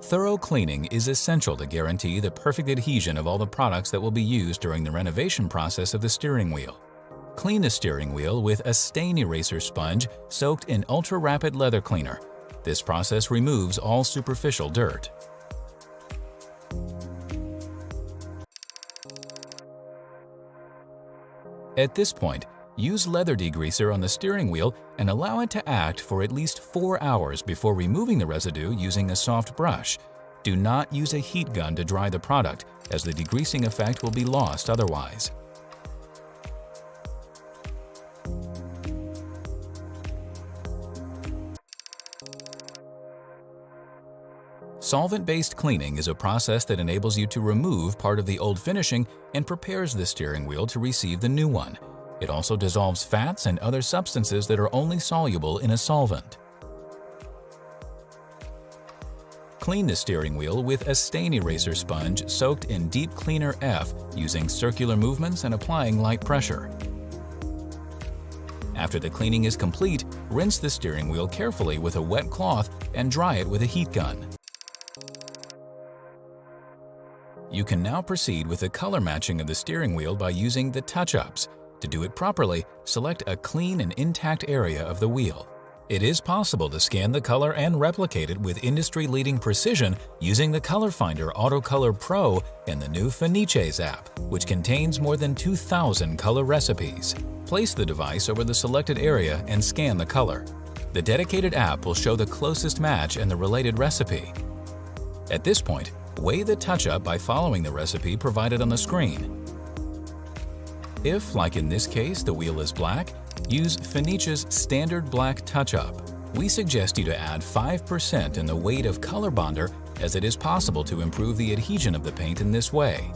Thorough cleaning is essential to guarantee the perfect adhesion of all the products that will be used during the renovation process of the steering wheel. Clean the steering wheel with a stain eraser sponge soaked in ultra-rapid leather cleaner. This process removes all superficial dirt. At this point, use leather degreaser on the steering wheel and allow it to act for at least 4 hours before removing the residue using a soft brush. Do not use a heat gun to dry the product, as the degreasing effect will be lost otherwise. Solvent-based cleaning is a process that enables you to remove part of the old finishing and prepares the steering wheel to receive the new one. It also dissolves fats and other substances that are only soluble in a solvent. Clean the steering wheel with a stain eraser sponge soaked in deep cleaner F using circular movements and applying light pressure. After the cleaning is complete, rinse the steering wheel carefully with a wet cloth and dry it with a heat gun. You can now proceed with the color matching of the steering wheel by using the touch-ups. To do it properly, select a clean and intact area of the wheel. It is possible to scan the color and replicate it with industry-leading precision using the Color Finder AutoColor Pro and the new Finiches app, which contains more than 2,000 color recipes. Place the device over the selected area and scan the color. The dedicated app will show the closest match and the related recipe. At this point, weigh the touch-up by following the recipe provided on the screen. If, like in this case, the wheel is black, use Finiches standard black touch-up. We suggest you to add 5% in the weight of color bonder, as it is possible to improve the adhesion of the paint in this way.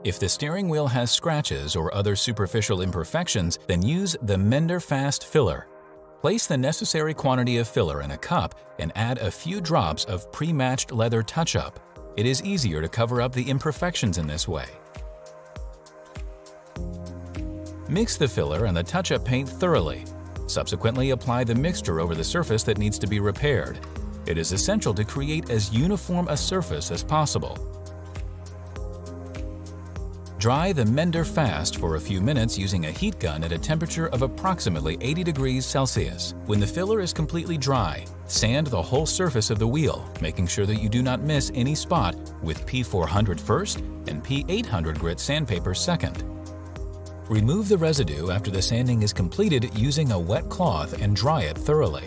If the steering wheel has scratches or other superficial imperfections, then use the Mender Fast filler. Place the necessary quantity of filler in a cup and add a few drops of pre-matched leather touch-up. It is easier to cover up the imperfections in this way. Mix the filler and the touch-up paint thoroughly. Subsequently, apply the mixture over the surface that needs to be repaired. It is essential to create as uniform a surface as possible. Dry the Mender Fast for a few minutes using a heat gun at a temperature of approximately 80 degrees Celsius. When the filler is completely dry, sand the whole surface of the wheel, making sure that you do not miss any spot with P400 first and P800 grit sandpaper second. Remove the residue after the sanding is completed using a wet cloth and dry it thoroughly.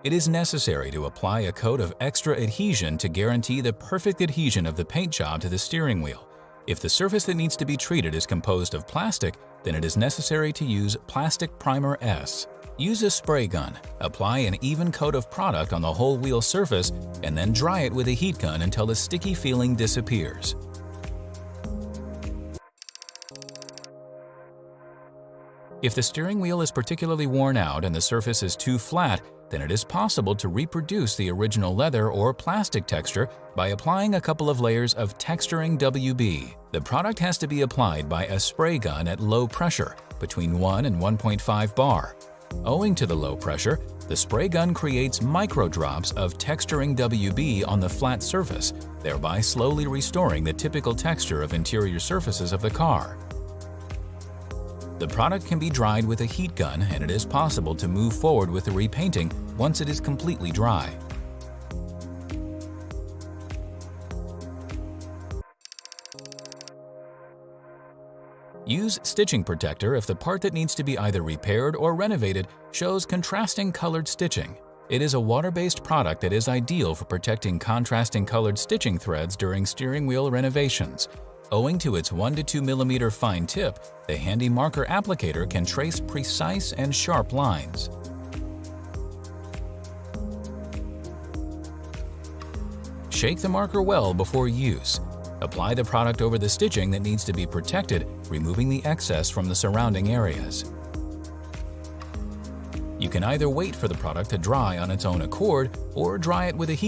It is necessary to apply a coat of extra adhesion to guarantee the perfect adhesion of the paint job to the steering wheel. If the surface that needs to be treated is composed of plastic, then it is necessary to use Plastic Primer S. Use a spray gun, apply an even coat of product on the whole wheel surface, and then dry it with a heat gun until the sticky feeling disappears. If the steering wheel is particularly worn out and the surface is too flat, then it is possible to reproduce the original leather or plastic texture by applying a couple of layers of texturing WB. The product has to be applied by a spray gun at low pressure, between 1 and 1.5 bar. Owing to the low pressure, the spray gun creates micro drops of texturing WB on the flat surface, thereby slowly restoring the typical texture of interior surfaces of the car. The product can be dried with a heat gun, and it is possible to move forward with the repainting once it is completely dry. Use stitching protector if the part that needs to be either repaired or renovated shows contrasting colored stitching. It is a water-based product that is ideal for protecting contrasting colored stitching threads during steering wheel renovations. Owing to its 1 to 2 mm fine tip, the handy marker applicator can trace precise and sharp lines. Shake the marker well before use. Apply the product over the stitching that needs to be protected, removing the excess from the surrounding areas. You can either wait for the product to dry on its own accord or dry it with a heat